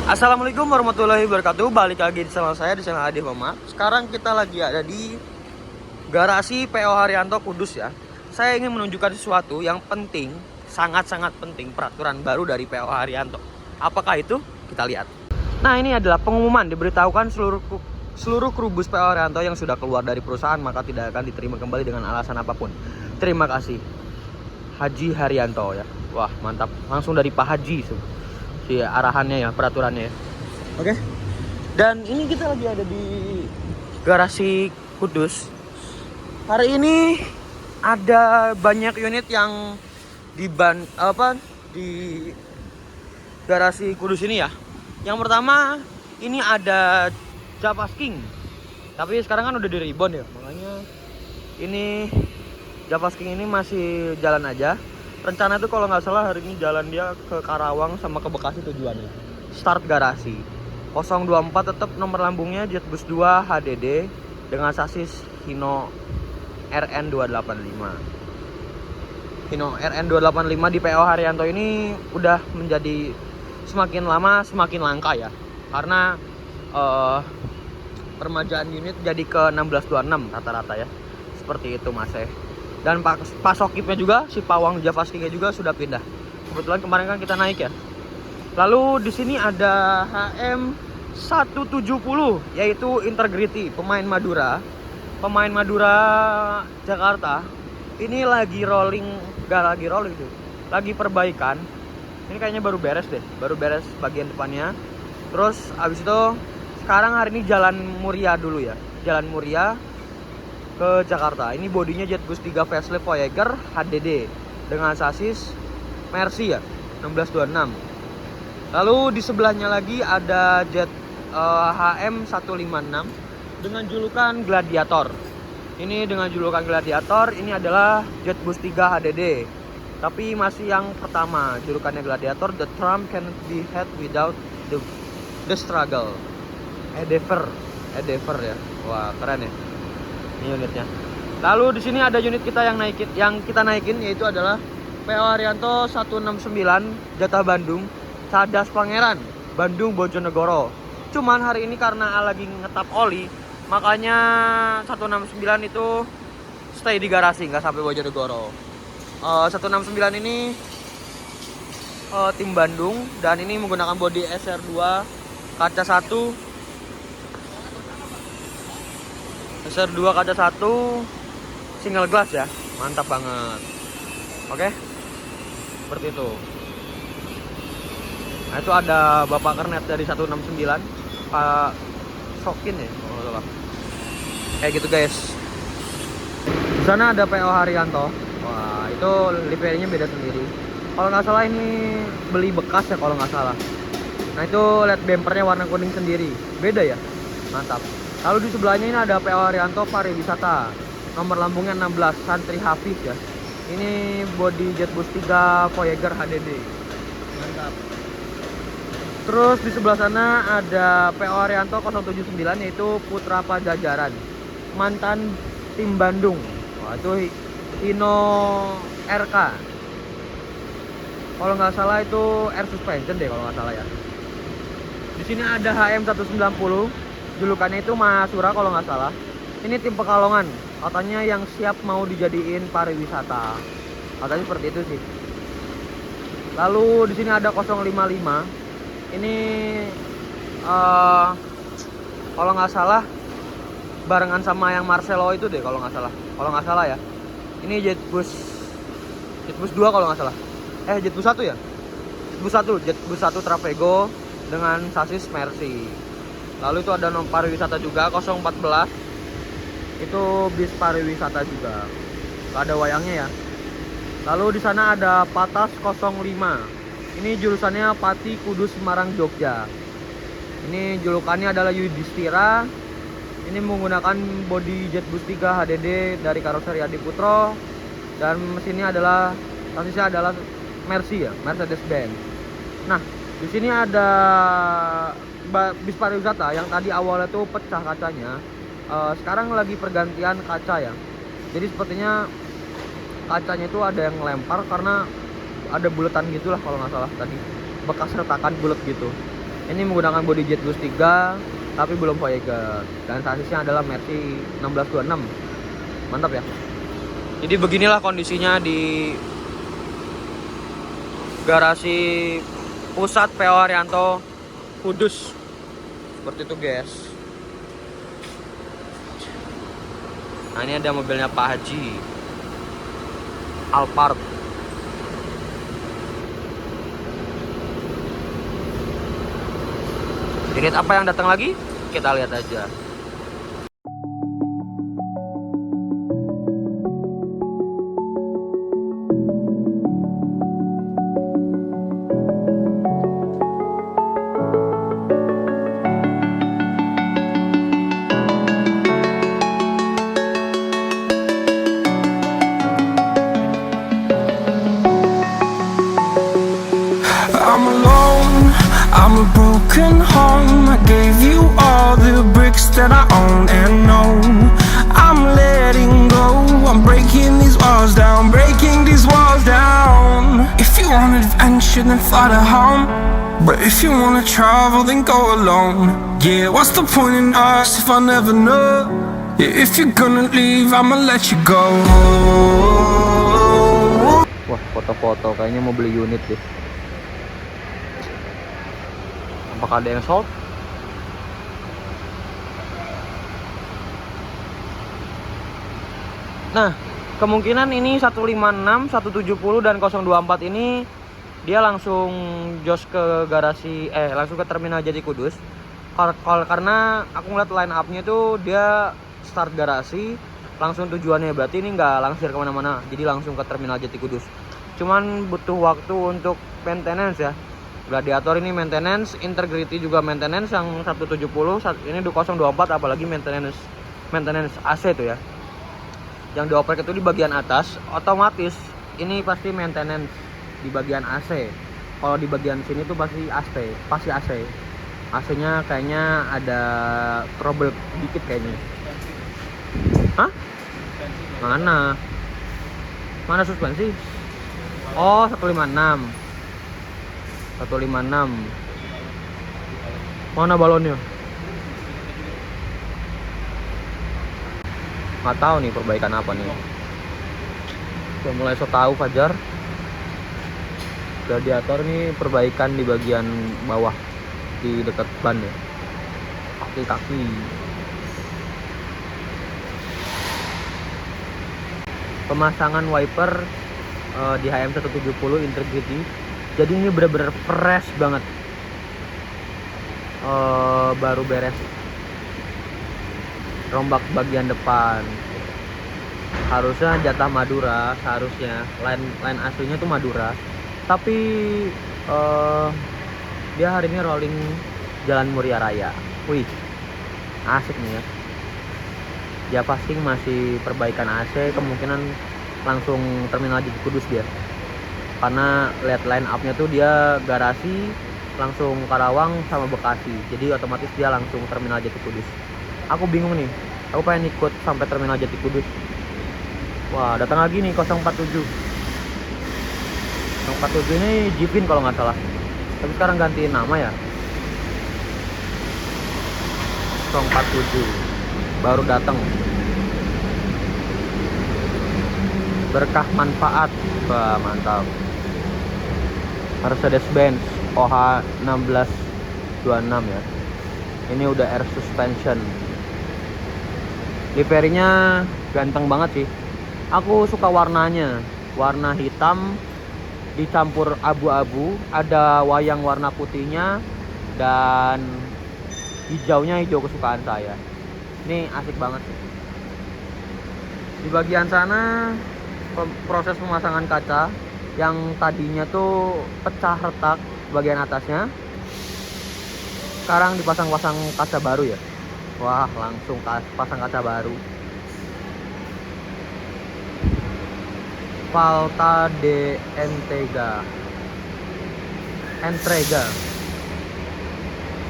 Assalamualaikum warahmatullahi wabarakatuh. Balik lagi di channel saya, di channel Adi Muhammad. Sekarang kita lagi ada di garasi PO Haryanto Kudus ya. Saya ingin menunjukkan sesuatu yang penting, sangat-sangat penting, peraturan baru dari PO Haryanto. Apakah itu? Kita lihat. Nah, ini adalah pengumuman diberitahukan seluruh kru bus PO Haryanto yang sudah keluar dari perusahaan maka tidak akan diterima kembali dengan alasan apapun. Terima kasih. Haji Haryanto ya. Wah, mantap. Langsung dari Pak Haji arahannya ya, peraturannya ya. Oke. Dan ini kita lagi ada di garasi Kudus. Hari ini ada banyak unit yang di garasi Kudus ini ya. Yang pertama ini ada Javasking. Tapi sekarang kan udah di reborn ya. Makanya ini Javasking ini masih jalan aja. Rencana itu kalau nggak salah hari ini jalan dia ke Karawang sama ke Bekasi tujuannya. Start garasi 024 tetap nomor lambungnya Jetbus 2 HDD dengan sasis Hino RN285. Hino RN285 di PO Haryanto ini udah menjadi semakin lama semakin langka ya. Karena permajaan unit jadi ke 1626 rata-rata ya. Seperti itu Mas. Dan pasokipnya juga, si pawang Javasking juga sudah pindah. Kebetulan kemarin kan kita naik ya. Lalu di sini ada HM 170 yaitu Integrity, pemain Madura Jakarta. Ini lagi rolling, tuh. Lagi perbaikan. Ini kayaknya baru beres bagian depannya. Terus abis itu sekarang hari ini Jalan Muria dulu ya. Jalan Muria ke Jakarta. Ini bodinya Jetbus 3 facelift Voyager HDD dengan sasis Mercy ya 1626. Lalu di sebelahnya lagi ada Jet HM 156 dengan julukan Gladiator. Ini dengan julukan Gladiator, ini adalah Jetbus 3 HDD. Tapi masih yang pertama, julukannya Gladiator. The Trump cannot be had without the struggle. Endeavor ya. Wah, keren ya. Ini unitnya. Lalu di sini ada unit kita yang kita naikin yaitu adalah PO Haryanto 169 Jatah Bandung, Cadas Pangeran, Bandung Bojonegoro. Cuman hari ini karena lagi ngetap oli, makanya 169 itu stay di garasi, nggak sampai Bojonegoro. 169 ini tim Bandung dan ini menggunakan bodi SR2 kaca 1 SR2 kaca 1 single glass ya. Mantap banget. Oke. Seperti itu. Nah, itu ada Bapak Kernet dari 169 Pak Sokin ya kalau salah. Kayak gitu guys. Di sana ada PO Haryanto. Wah, itu liverynya beda sendiri. Kalau nggak salah ini beli bekas ya kalau nggak salah. Nah, itu LED bumpernya warna kuning sendiri. Beda ya. Mantap. Lalu di sebelahnya ini ada PO Haryanto Pariwisata. Nomor lambungnya 16 Santri Hafiz ya. Ini bodi Jetbus 3 Voyager HDD. Mantap. Terus di sebelah sana ada PO Haryanto 079 yaitu Putra Pajajaran. Mantan tim Bandung. Wah, itu Hino RK. Kalau nggak salah itu air suspension deh kalau nggak salah ya. Di sini ada HM 190. Julukannya itu Masura kalau nggak salah. Ini tim Pekalongan, katanya yang siap mau dijadiin pariwisata. Katanya seperti itu sih. Lalu di sini ada 055. Ini kalau nggak salah barengan sama yang Marcelo itu deh kalau nggak salah. Kalau nggak salah ya. Ini Jetbus 2 kalau nggak salah. Jetbus 1 ya? Jetbus 1 Travego dengan sasis Mercy. Lalu itu ada nomor pariwisata juga 014. Itu bis pariwisata juga. Gak ada wayangnya ya. Lalu di sana ada Patas 05. Ini jurusannya Pati Kudus Semarang Jogja. Ini julukannya adalah Yudhistira. Ini menggunakan bodi Jetbus 3 HDD dari karoseri Adi Putro dan mesinnya adalah Mercy ya, Mercedes Benz. Nah, di sini ada bis pariwisata yang tadi awalnya tuh pecah kacanya, sekarang lagi pergantian kaca ya. Jadi sepertinya kacanya itu ada yang lempar karena ada buletan gitulah kalau nggak salah tadi, bekas retakan bulat gitu. Ini menggunakan body jet Ghost 3 tapi belum Voyager, dan sasisnya adalah Mercy 1626. Mantap ya. Jadi beginilah kondisinya di garasi pusat PO Haryanto Kudus. Seperti itu guys. Nah ini ada mobilnya Pak Haji Alphard. Unit apa yang datang lagi? Kita lihat aja. I'm a broken home. I gave you all the bricks that I own and know. I'm letting go. I'm breaking these walls down, breaking these walls down. If you want adventure, then fly to home. But if you wanna travel, then go alone. Yeah, what's the point in us if I never know? Yeah, if you're gonna leave, I'ma let you go. Wah, foto-foto kayaknya mau beli unit deh. Apakah ada yang sold? Nah, kemungkinan ini 156, 170 dan 024 ini dia langsung jos ke garasi langsung ke terminal Jati Kudus. Karena aku ngeliat line up-nya tuh dia start garasi langsung tujuannya, berarti ini nggak langsir kemana-mana, jadi langsung ke terminal Jati Kudus. Cuman butuh waktu untuk maintenance ya. Gladiator ini maintenance, Integrity juga maintenance, yang 170, ini 024 apalagi maintenance AC tuh ya. Yang dioprek itu di bagian atas, otomatis ini pasti maintenance di bagian AC. Kalau di bagian sini tuh pasti AC. AC-nya kayaknya ada trouble dikit kayaknya. Hah? Mana suspensi? Oh, 156. Mana balonnya? Nggak tahu nih perbaikan apa nih. Udah mulai so tahu Fajar. Gladiator nih perbaikan di bagian bawah, di dekat ban ya. Kaki-kaki. Pemasangan wiper di HM170 Integrity. Jadi ini bener-bener fresh banget. Baru beres rombak bagian depan. Harusnya jatah Madura, seharusnya line aslinya tuh Madura. Tapi dia hari ini rolling Jalan Muria Raya. Wih, asik nih ya. Dia pasti masih perbaikan AC, kemungkinan langsung terminal Jati Kudus dia. Karena lihat line up-nya tuh dia garasi langsung Karawang sama Bekasi, jadi otomatis dia langsung terminal Jati Kudus. Aku bingung nih, aku pengen ikut sampai terminal Jati Kudus. Wah, datang lagi nih 047. 047 ini Jipin kalau nggak salah, tapi sekarang gantiin nama ya. 047 baru datang. Berkah manfaat, wah mantap. Mercedes-Benz OH 1626 ya. Ini udah air suspension. Liverynya ganteng banget sih. Aku suka warnanya, warna hitam dicampur abu-abu, ada wayang warna putihnya dan hijaunya hijau kesukaan saya. Ini asik banget sih. Di bagian sana proses pemasangan kaca yang tadinya tuh pecah retak bagian atasnya, sekarang dipasang-pasang kaca baru ya. Wah, langsung pasang kaca baru. Valta de Entrega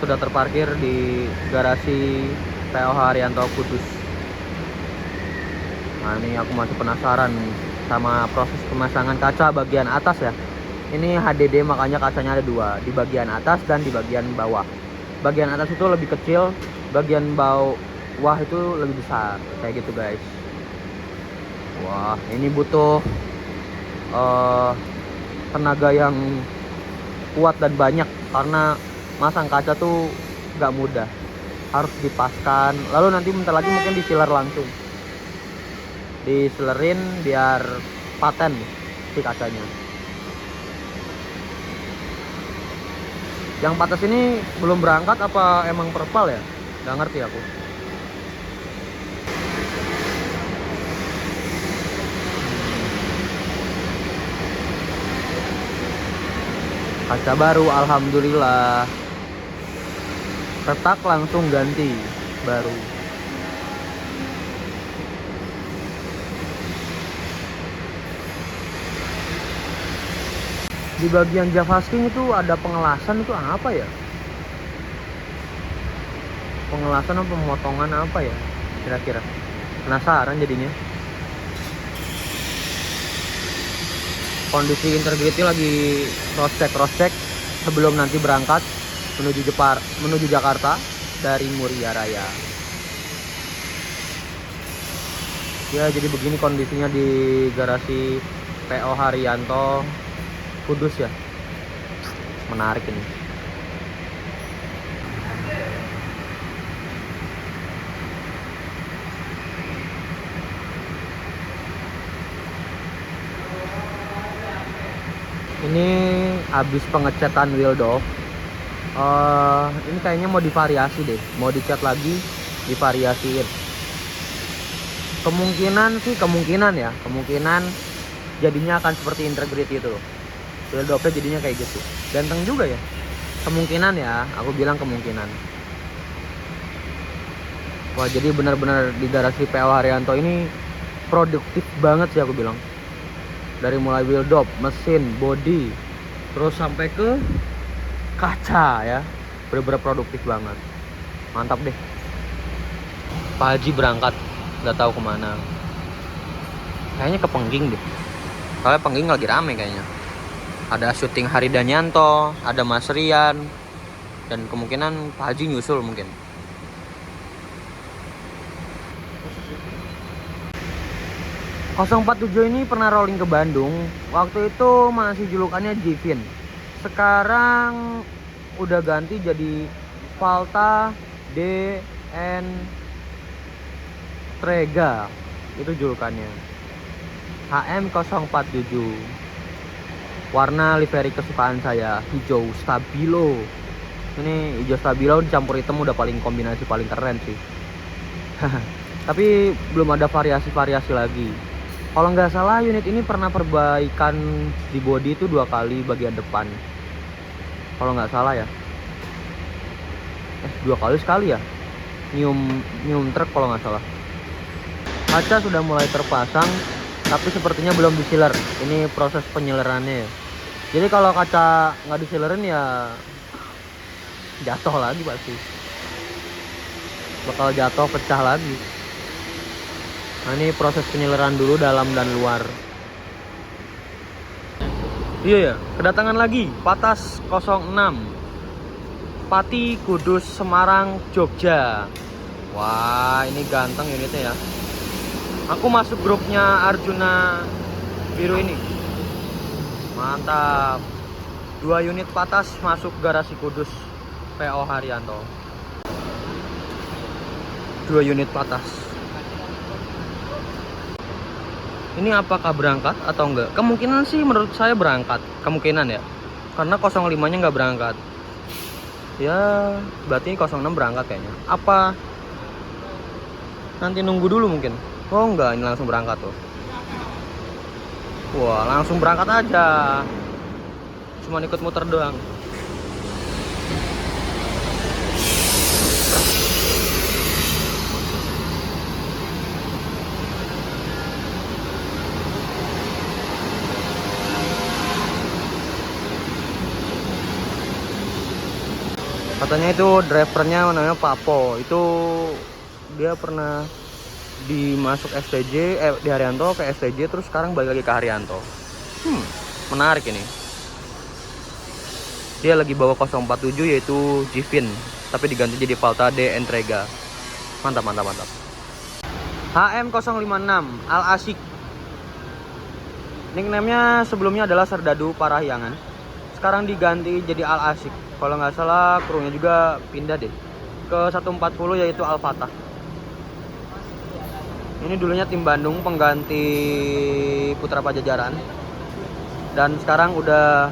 sudah terparkir di garasi PO Haryanto Kudus. Nah, ini aku masih penasaran sama proses pemasangan kaca bagian atas ya. Ini HDD, makanya kacanya ada dua, di bagian atas dan di bagian bawah. Bagian atas itu lebih kecil, bagian bawah itu lebih besar, kayak gitu guys. Wah, ini butuh tenaga yang kuat dan banyak, karena masang kaca tuh gak mudah, harus dipaskan, lalu nanti bentar lagi mungkin disiler langsung, disilerin biar paten si kacanya. Yang patas ini belum berangkat apa emang perpal ya? Gak ngerti aku. Kaca baru, alhamdulillah. Retak langsung ganti baru. Di bagian javasking itu ada pengelasan, itu apa ya? Pengelasan atau pemotongan apa ya? Kira-kira. Penasaran jadinya. Kondisi integrity lagi cross check sebelum nanti berangkat menuju Jakarta dari Muria Raya. Ya, jadi begini kondisinya di garasi PO Haryanto Kudus ya. Menarik ini. Ini habis pengecetan wheel doff. Ini kayaknya mau divariasi deh, mau dicat lagi, divariasiin. Kemungkinan jadinya akan seperti integrity itu loh. Wheel doffnya jadinya kayak gitu. Ganteng juga ya. Kemungkinan ya, aku bilang kemungkinan. Wah, jadi benar-benar di garasi PO Haryanto ini produktif banget sih aku bilang. Dari mulai wheel doff, mesin, body, terus sampai ke kaca ya. Benar-benar produktif banget. Mantap deh. Pak Haji berangkat, nggak tahu kemana. Kayaknya ke Pengging deh. Soalnya Pengging lagi rame kayaknya. Ada syuting Hari Danyanto, ada Mas Rian, dan kemungkinan Pak Haji nyusul mungkin. .047 ini pernah rolling ke Bandung. Waktu itu masih julukannya Jivin. Sekarang udah ganti jadi Valta DN Trega. Itu julukannya. HM047. Warna livery kesukaan saya, hijau stabilo. Ini hijau stabilo dicampur hitam udah kombinasi paling keren sih. Tapi belum ada variasi-variasi lagi. Kalau nggak salah unit ini pernah perbaikan di bodi itu 2 kali bagian depan. Kalau nggak salah ya. 2 kali sekali ya. New truk kalau nggak salah. Kaca sudah mulai terpasang, tapi sepertinya belum disiler. Ini proses penyilerannya ya. Jadi kalau kaca nggak disilerin ya jatuh lagi pasti. Bakal jatuh, pecah lagi. Nah, ini proses penyileran dulu dalam dan luar. Iya ya, kedatangan lagi Patas 06 Pati, Kudus, Semarang, Jogja. Wah, ini ganteng unitnya ya. Aku masuk grupnya Arjuna biru ini. Mantap. 2 unit Patas masuk garasi Kudus PO Haryanto. 2 unit Patas. Ini apakah berangkat atau enggak? Kemungkinan sih menurut saya berangkat. Kemungkinan ya. Karena 05-nya nggak berangkat. Ya, berarti 06 berangkat kayaknya. Apa nanti nunggu dulu mungkin? Oh enggak, ini langsung berangkat tuh. Wah, langsung berangkat aja. Cuma ikut muter doang. Katanya itu drivernya namanya Papo. Itu dia pernah dimasuk STJ di Haryanto ke STJ, terus sekarang balik lagi ke Haryanto. Menarik ini. Dia lagi bawa 047 yaitu Jivin, tapi diganti jadi Valta de Entrega. Mantap, mantap, mantap. HM056 Al Asik. Nickname-nya sebelumnya adalah Serdadu Parahyangan. Sekarang diganti jadi Al Asik. Kalau nggak salah krunya juga pindah deh ke 140 yaitu Al Fatah. Ini dulunya tim Bandung pengganti Putra Pajajaran. Dan sekarang udah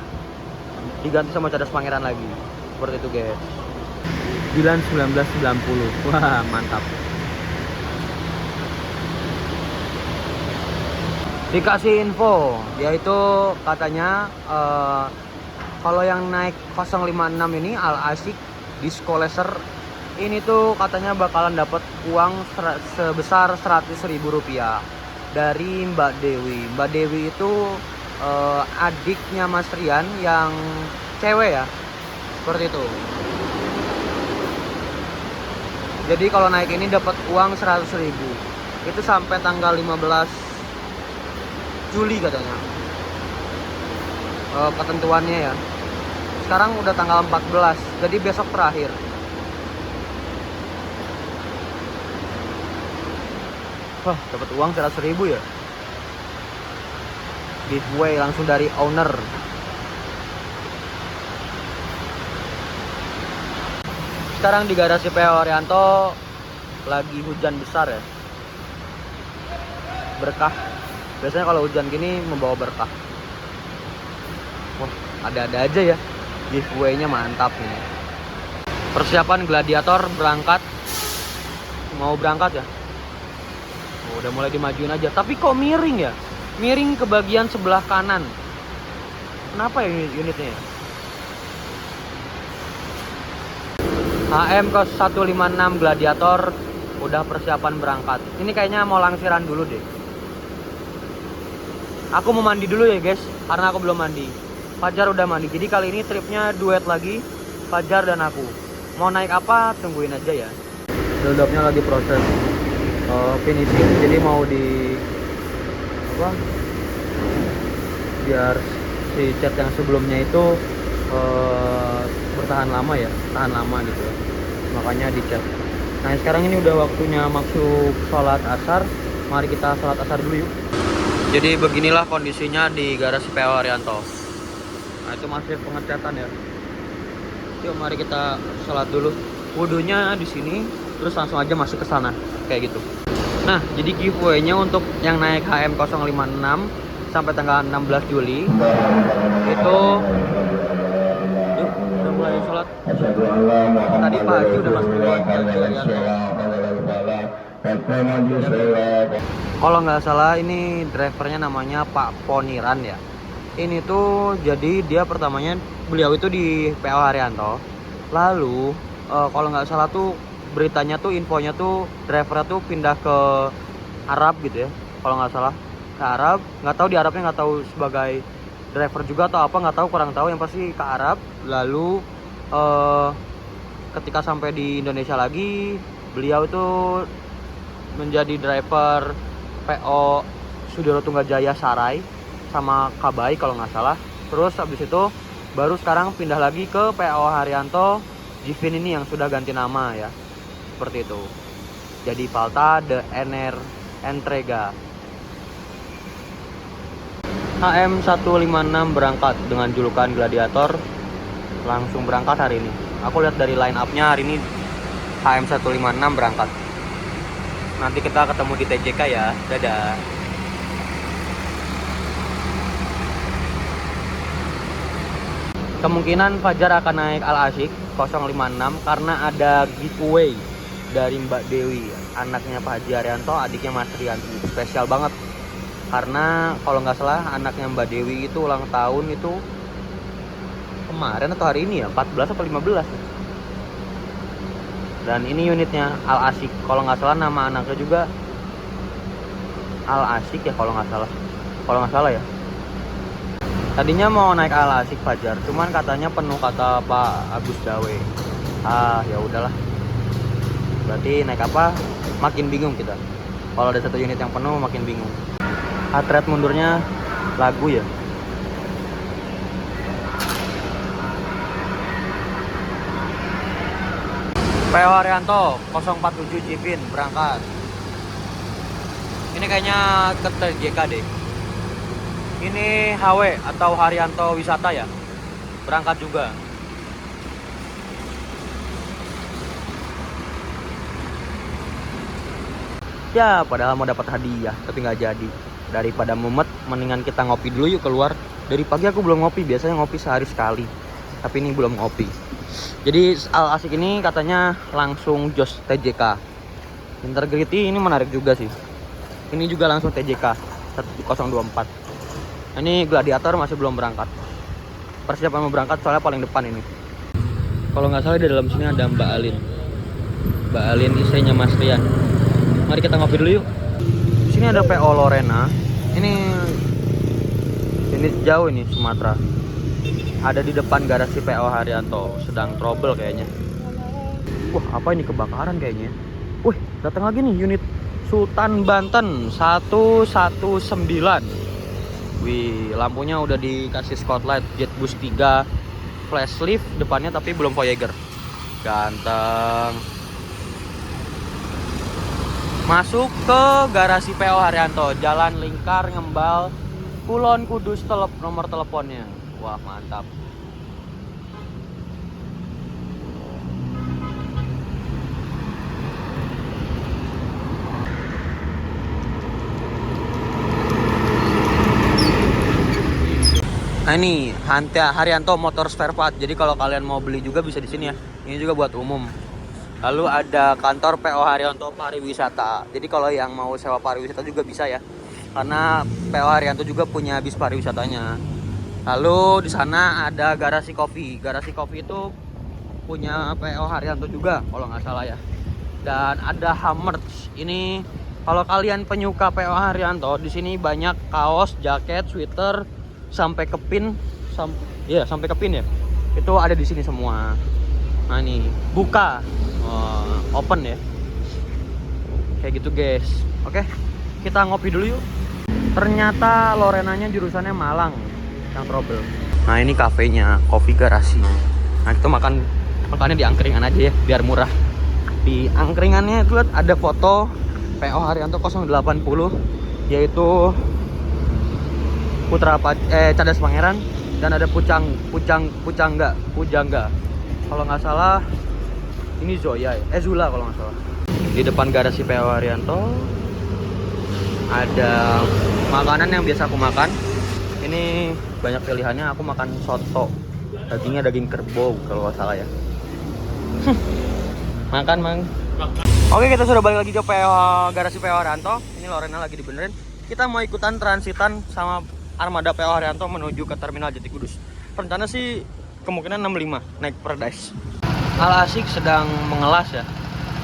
diganti sama Cadas Pangeran lagi. Seperti itu guys. 1990. Wah, mantap. Dikasih info, yaitu katanya kalau yang naik 056 ini Al Asik Disco Laser ini tuh katanya bakalan dapat uang sebesar Rp100.000 dari Mbak Dewi. Mbak Dewi itu adiknya Mas Rian yang cewek ya, seperti itu. Jadi kalau naik ini dapat uang 100.000. Itu sampai tanggal 15 Juli katanya. Ketentuannya ya. Sekarang udah tanggal 14, jadi besok terakhir. Wah, dapat uang 100.000 ya. Giveaway langsung dari owner. Sekarang di garasi PO Haryanto lagi hujan besar ya. Berkah. Biasanya kalau hujan gini membawa berkah. Wah, ada-ada aja ya. Giveaway-nya mantap nih. Persiapan gladiator berangkat. Mau berangkat ya? Oh, udah mulai dimajuin aja. Tapi kok miring ya? Miring ke bagian sebelah kanan. Kenapa ya unitnya ya? HM ke 156 Gladiator udah persiapan berangkat. Ini kayaknya mau langsiran dulu deh. Aku mau mandi dulu ya guys, karena aku belum mandi. Fajar udah mandi. Jadi kali ini tripnya duet lagi, Fajar dan aku. Mau naik apa? Tungguin aja ya. Build-up-nya lagi proses finishing. Jadi mau di apa? Biar si cat yang sebelumnya itu bertahan lama ya, tahan lama gitu ya. Makanya dicat. Nah sekarang ini udah waktunya masuk sholat asar. Mari kita sholat asar dulu yuk. Jadi beginilah kondisinya di garasi PO Haryanto. Nah itu masih pengecatan ya. Yuk mari kita sholat dulu. Wudunya di sini, terus langsung aja masuk ke sana kayak gitu. Nah jadi giveaway-nya untuk yang naik HM056 sampai tanggal 16 Juli itu yuk udah mulai sholat. Tadi pagi udah masuk kalau nggak salah ini drivernya namanya Pak Poniran ya. Ini tuh jadi dia pertamanya beliau itu di PO Haryanto. Lalu kalau nggak salah tuh beritanya tuh infonya tuh drivernya tuh pindah ke Arab gitu ya. Kalau nggak salah ke Arab, nggak tahu di Arabnya, nggak tahu sebagai driver juga atau apa, nggak tahu, kurang tahu. Yang pasti ke Arab. Lalu ketika sampai di Indonesia lagi, beliau itu menjadi driver PO Sudiro Tunggajaya Sarai sama Kabai kalau nggak salah. Terus habis itu baru sekarang pindah lagi ke PO Haryanto Jivin ini yang sudah ganti nama ya, seperti itu. Jadi Valta de Entrega. HM156 berangkat dengan julukan Gladiator, langsung berangkat hari ini. Aku lihat dari line up-nya hari ini HM156 berangkat. Nanti kita ketemu di TJK ya. Dadah. Kemungkinan Fajar akan naik Al Asik 056 karena ada giveaway dari Mbak Dewi, anaknya Pak Haji Haryanto, adiknya Mas Rian. Spesial banget. Karena kalau nggak salah anaknya Mbak Dewi itu ulang tahun itu kemarin atau hari ini ya, 14 atau 15. Dan ini unitnya Al Asik. Kalau nggak salah nama anaknya juga Al Asik ya, kalau nggak salah. Kalau nggak salah ya. Tadinya mau naik Al Asik Fajar, cuman katanya penuh kata Pak Agus Dawe. Ya udahlah. Berarti naik apa? Makin bingung kita. Kalau ada satu unit yang penuh makin bingung. Heart rate mundurnya lagu ya. PO Haryanto 047 Cipin berangkat. Ini kayaknya ke TJK deh. Ini HW atau Haryanto Wisata ya, berangkat juga. Ya padahal mau dapat hadiah tapi nggak jadi. Daripada mumet mendingan kita ngopi dulu yuk keluar. Dari pagi aku belum ngopi, biasanya ngopi sehari sekali, tapi ini belum ngopi. Jadi Al Asik ini katanya langsung jos TJK. Integrity ini menarik juga sih. Ini juga langsung TJK 1024. Ini Gladiator masih belum berangkat. Persiapan mau berangkat soalnya paling depan ini. Kalau nggak salah di dalam sini ada Mbak Alin. Mbak Alin istrinya Mas Rian. Mari kita ngopi dulu yuk. Di sini ada PO Lorena. Ini jauh ini Sumatera. Ada di depan garasi PO Haryanto, sedang trouble kayaknya. Wah, apa ini kebakaran kayaknya? Wih, datang lagi nih unit Sultan Banten 119. Wih, lampunya udah dikasih spotlight, jet boost 3, facelift depannya tapi belum Voyager. Ganteng. Masuk ke garasi PO Haryanto, Jalan Lingkar, Ngembal, Kulon Kudus, nomor teleponnya. Wah, mantap. Nah ini Haryanto Motor Spare Part. Jadi kalau kalian mau beli juga bisa di sini ya. Ini juga buat umum. Lalu ada kantor PO Haryanto Pariwisata. Jadi kalau yang mau sewa pariwisata juga bisa ya. Karena PO Haryanto juga punya bis pariwisatanya. Lalu di sana ada garasi kopi. Garasi kopi itu punya PO Haryanto juga kalau nggak salah ya. Dan ada Hammers. Ini kalau kalian penyuka PO Haryanto, di sini banyak kaos, jaket, sweater sampai ke pin, sampai ke pin ya. Itu ada di sini semua. Nah ini buka, open ya. Kayak gitu guys. Oke, kita ngopi dulu yuk. Ternyata Lorenanya jurusannya Malang yang trouble. Nah ini kafenya, Kopi Garasi. Nah itu makannya di angkringan aja ya, biar murah. Di angkringannya itu ada foto PO Haryanto 080, yaitu Cadas Pangeran, dan ada Pujangga. Kalau nggak salah ini Zoya, Zula kalau nggak salah. Di depan garasi PO Haryanto ada makanan yang biasa aku makan. Ini banyak pilihannya. Aku makan soto, dagingnya daging kerbau kalau nggak salah ya. Makan mang. Oke, kita sudah balik lagi ke garasi PO Haryanto. Ini Lorena lagi dibenerin. Kita mau ikutan transitan sama armada PO Haryanto menuju ke Terminal Jati Kudus. Rencana sih kemungkinan 65 naik Paradise. Al Asik sedang mengelas ya.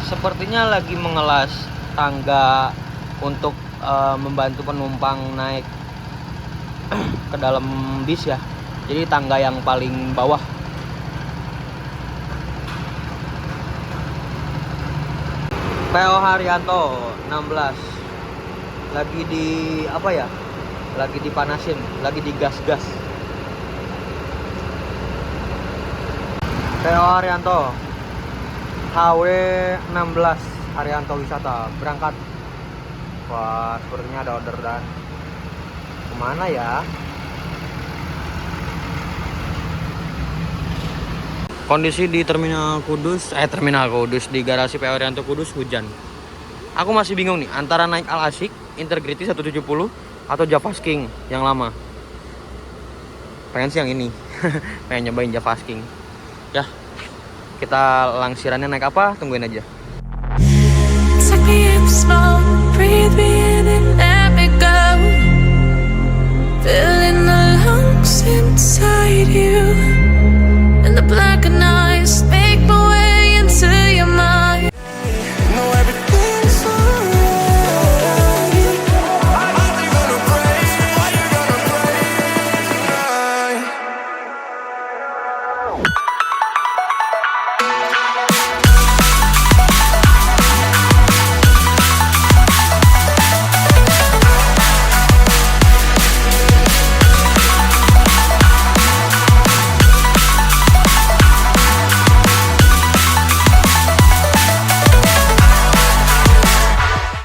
Sepertinya lagi mengelas tangga untuk membantu penumpang naik ke dalam bis ya. Jadi tangga yang paling bawah. PO Haryanto 16 lagi di apa ya? Lagi dipanasin, lagi digas-gas. PO Haryanto HW 16 Haryanto Wisata berangkat. Wah, sepertinya ada order dan kemana ya? Kondisi di Terminal Kudus di garasi PO Haryanto Kudus hujan. Aku masih bingung nih antara naik Al Asik Integrity 170 atau Javas King yang lama. Pengen sih yang ini. Pengen nyobain Javas King. Ya, kita langsirannya naik apa? Tungguin aja. Take me in the smoke, breathe me in and let me go. Filling the lungs inside you.